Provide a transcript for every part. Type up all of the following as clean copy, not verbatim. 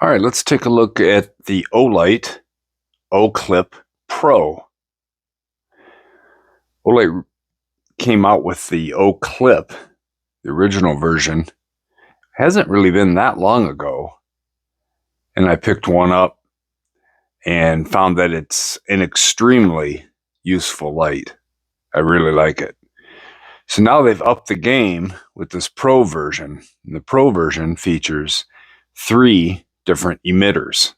All right, let's take a look at the Olight Oclip Pro. Olight came out with the Oclip, the original version. Hasn't really been that long ago. And I picked one up and found that it's an extremely useful light. I really like it. So now they've upped the game with this Pro version. And the Pro version features 3 different emitters.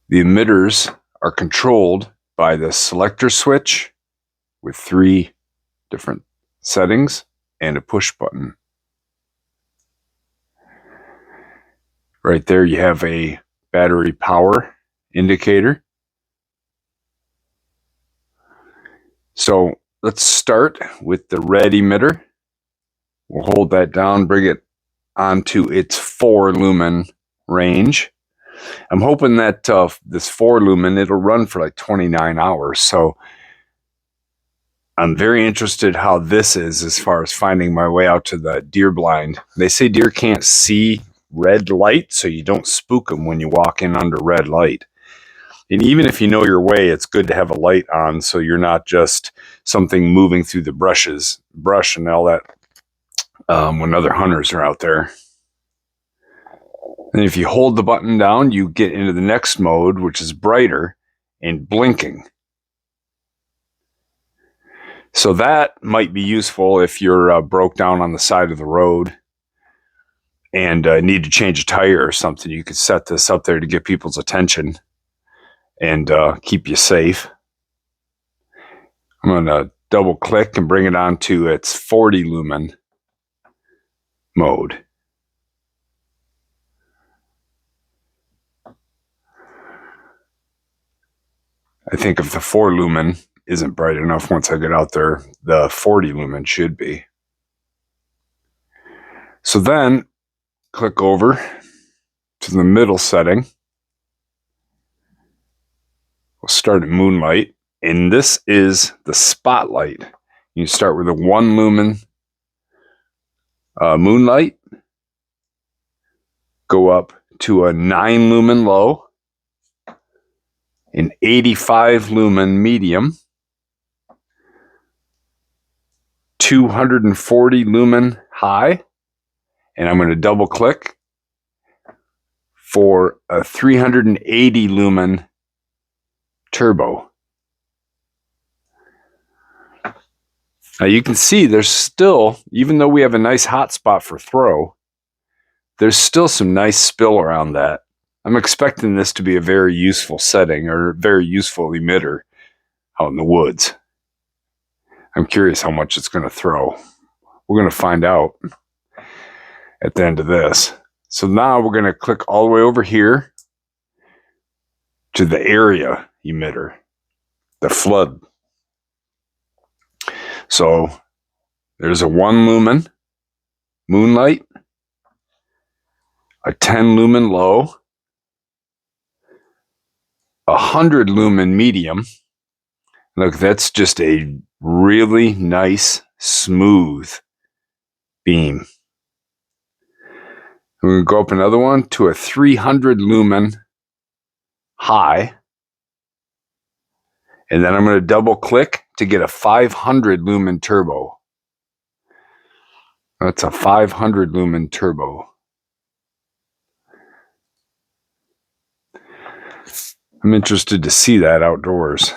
The emitters are controlled by the selector switch with 3 different settings and a push button. Right there you have a battery power indicator. So let's start with the red emitter. We'll hold that down, bring it onto its 4 lumen range. I'm hoping that this 4 lumen, it'll run for like 29 hours. So I'm very interested how this is as far as finding my way out to the deer blind. They say deer can't see red light, so you don't spook them when you walk in under red light. And even if you know your way, it's good to have a light on so you're not just something moving through the brush and all that when other hunters are out there. And if you hold the button down, you get into the next mode, which is brighter and blinking. So that might be useful if you're broke down on the side of the road and need to change a tire or something. You could set this up there to get people's attention and keep you safe. I'm going to double click and bring it on to its 40 lumen mode. I think if the 4 lumen isn't bright enough once I get out there, the 40 lumen should be. So then click over to the middle setting. We'll start at moonlight, and this is the spotlight. You start with a 1 lumen moonlight, go up to a 9 lumen low, an 85 lumen medium, 240 lumen high, and I'm going to double click for a 380 lumen turbo. Now you can see there's still, even though we have a nice hot spot for throw, there's still some nice spill around that. I'm expecting this to be a very useful setting or a very useful emitter out in the woods. I'm curious how much it's going to throw. We're going to find out at the end of this. So now we're going to click all the way over here to the area emitter, the flood. So there's a 1 lumen moonlight, a 10 lumen low, 100 lumen medium. Look, that's just a really nice, smooth beam. We're going to go up another one to a 300 lumen high. And then I'm going to double click to get a 500 lumen turbo. That's a 500 lumen turbo. I'm interested to see that outdoors.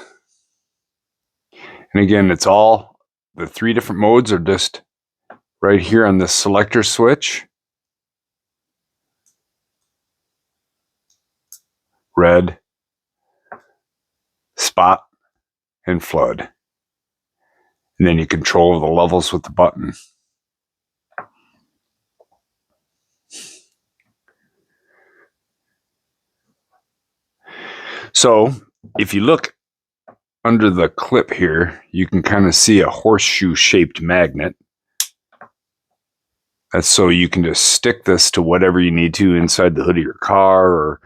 And again, it's all, the 3 different modes are just right here on this selector switch. Red, spot, and flood. And then you control the levels with the button. So if you look under the clip here, you can kind of see a horseshoe shaped magnet. That's so you can just stick this to whatever you need to inside the hood of your car or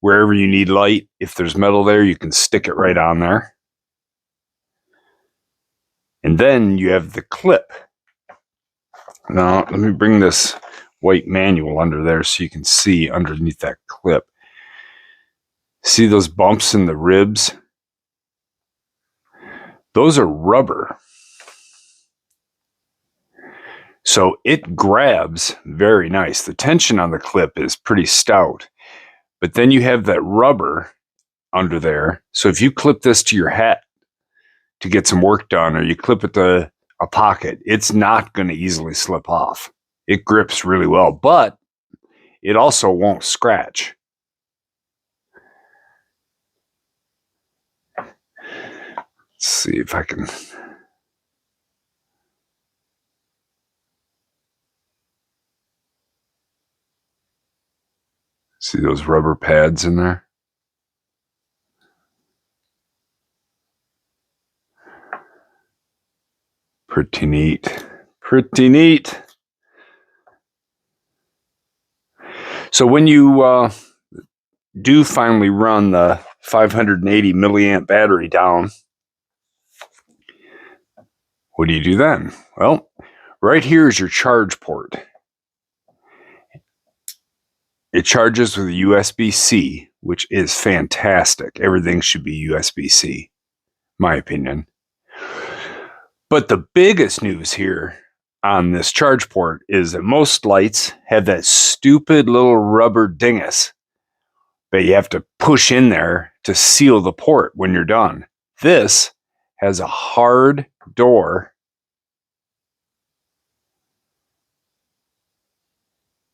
wherever you need light. If there's metal there, you can stick it right on there. And then you have the clip. Now, let me bring this white manual under there so you can see underneath that clip. See those bumps in the ribs? Those are rubber. So it grabs very nice. The tension on the clip is pretty stout. But then you have that rubber under there. So if you clip this to your hat to get some work done, or you clip it to a pocket, it's not going to easily slip off. It grips really well, but it also won't scratch. Let's see if I can. See those rubber pads in there? Pretty neat. Pretty neat. So when you do finally run the 580 milliamp battery down, what do you do then? Well, right here is your charge port. It charges with USB-C, which is fantastic. Everything should be USB-C, my opinion. But the biggest news here on this charge port is that most lights have that stupid little rubber dingus that you have to push in there to seal the port when you're done. This has a hard door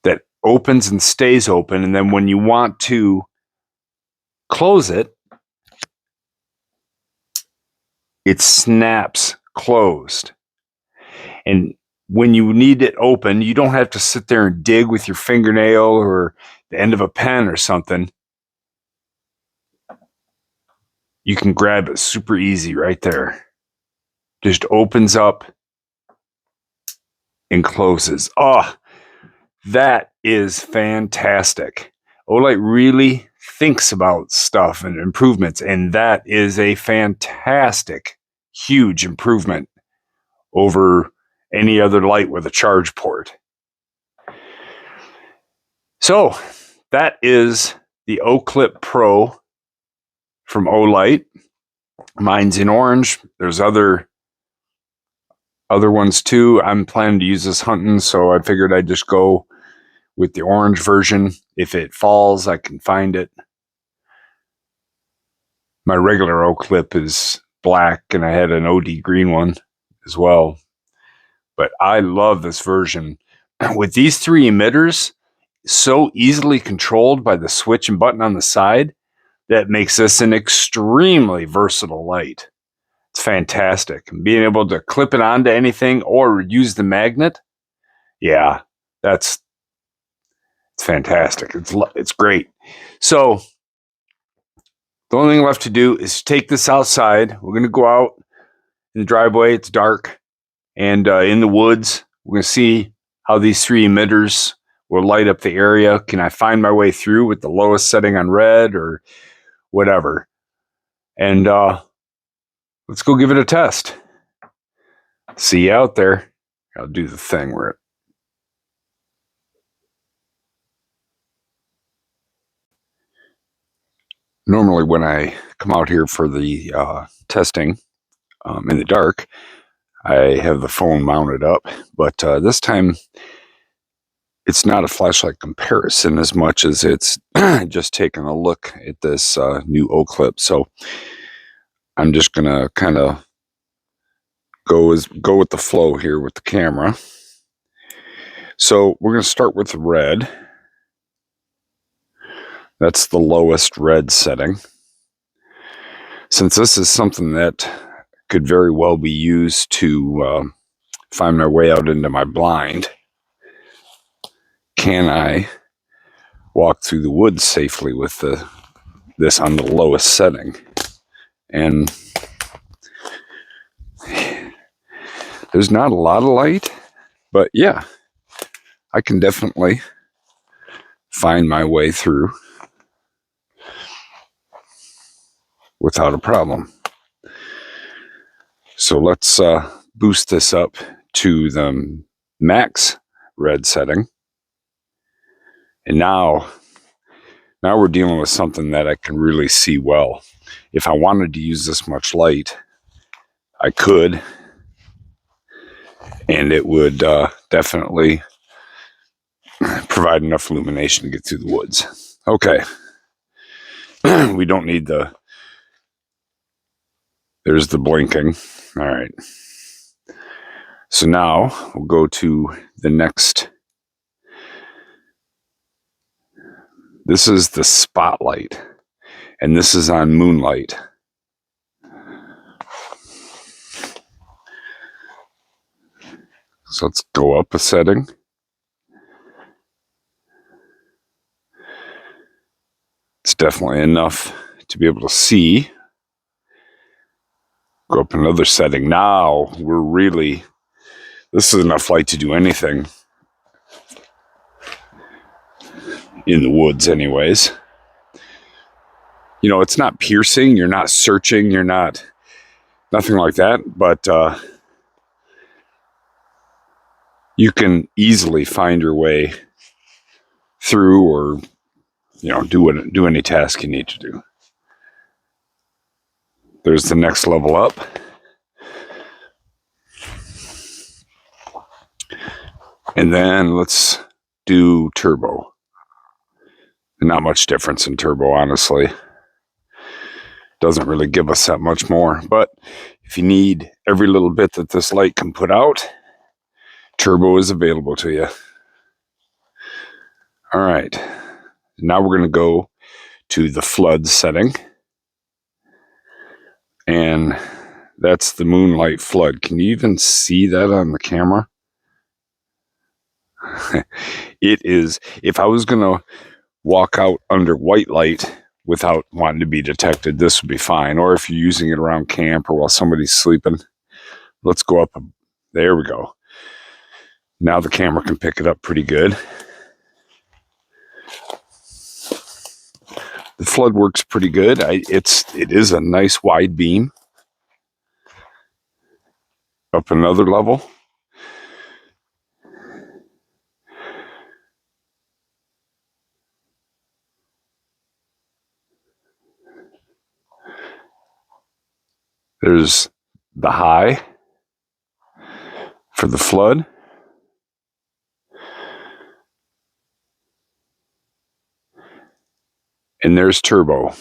that opens and stays open, and then when you want to close it, it snaps closed. And when you need it open, you don't have to sit there and dig with your fingernail or the end of a pen or something. You can grab it super easy right there. Just opens up and closes. Oh, that is fantastic. Olight really thinks about stuff and improvements, and that is a fantastic, huge improvement over any other light with a charge port. So that is the Oclip Pro from Olight. Mine's in orange. There's other ones too. I'm planning to use this hunting, so I figured I'd just go with the orange version. If it falls, I can find it. My regular Oclip is black, and I had an OD green one as well. But I love this version. With these three emitters, so easily controlled by the switch and button on the side, that makes this an extremely versatile light. It's fantastic. Being able to clip it onto anything or use the magnet, yeah, it's fantastic. It's great. So the only thing left to do is take this outside. We're going to go out in the driveway. It's dark. And in the woods, we're going to see how these three emitters will light up the area. Can I find my way through with the lowest setting on red or whatever? And let's go give it a test. See you out there. I'll do the thing where normally when I come out here for the testing in the dark, I have the phone mounted up, but this time it's not a flashlight comparison as much as it's just taking a look at this new Oclip. So I'm just gonna kind of go with the flow here with the camera. So we're gonna start with the red. That's the lowest red setting. Since this is something that could very well be used to find my way out into my blind, can I walk through the woods safely with this on the lowest setting? And there's not a lot of light, but yeah, I can definitely find my way through without a problem. So let's boost this up to the max red setting. And now we're dealing with something that I can really see well. If I wanted to use this much light, I could, and it would definitely provide enough illumination to get through the woods. Okay. We don't need there's the blinking. All right. So now we'll go to the next. This is the spotlight, and this is on moonlight. So let's go up a setting. It's definitely enough to be able to see. Go up another setting. Now we're really, this is enough light to do anything in the woods anyways. You know, it's not piercing, you're not searching, you're not, nothing like that, but you can easily find your way through, or, you know, do any task you need to do. There's the next level up. And then let's do turbo. Not much difference in turbo, honestly. Doesn't really give us that much more. But if you need every little bit that this light can put out, turbo is available to you. All right. Now we're going to go to the flood setting. And that's the moonlight flood. Can you even see that on the camera? It is, if I was going to walk out under white light without wanting to be detected, this would be fine. Or if you're using it around camp or while somebody's sleeping. Let's go up. There we go. Now the camera can pick it up pretty good. The flood works pretty good. It is a nice wide beam. Up another level. There's the high for the flood. And there's turbo.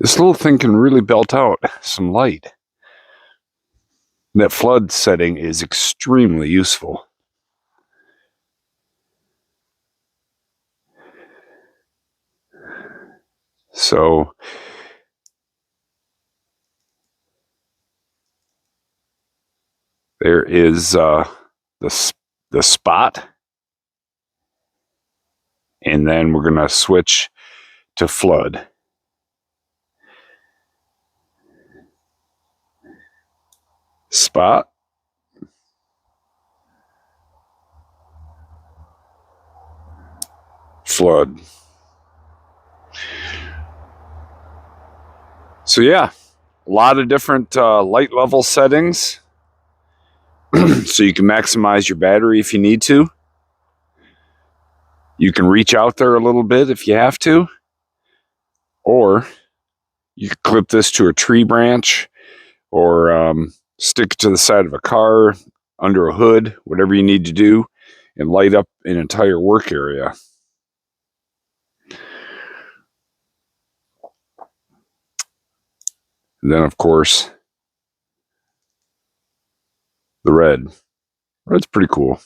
This little thing can really belt out some light. That flood setting is extremely useful. So there is the spot, and then we're going to switch to flood. Spot, flood. So yeah, a lot of different light level settings. So you can maximize your battery if you need to. You can reach out there a little bit if you have to. Or you can clip this to a tree branch, or stick it to the side of a car, under a hood, whatever you need to do, and light up an entire work area. And then, of course, the red. Red's pretty cool.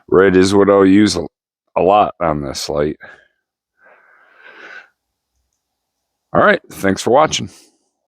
Red is what I'll use a lot on this light. All right, thanks for watching.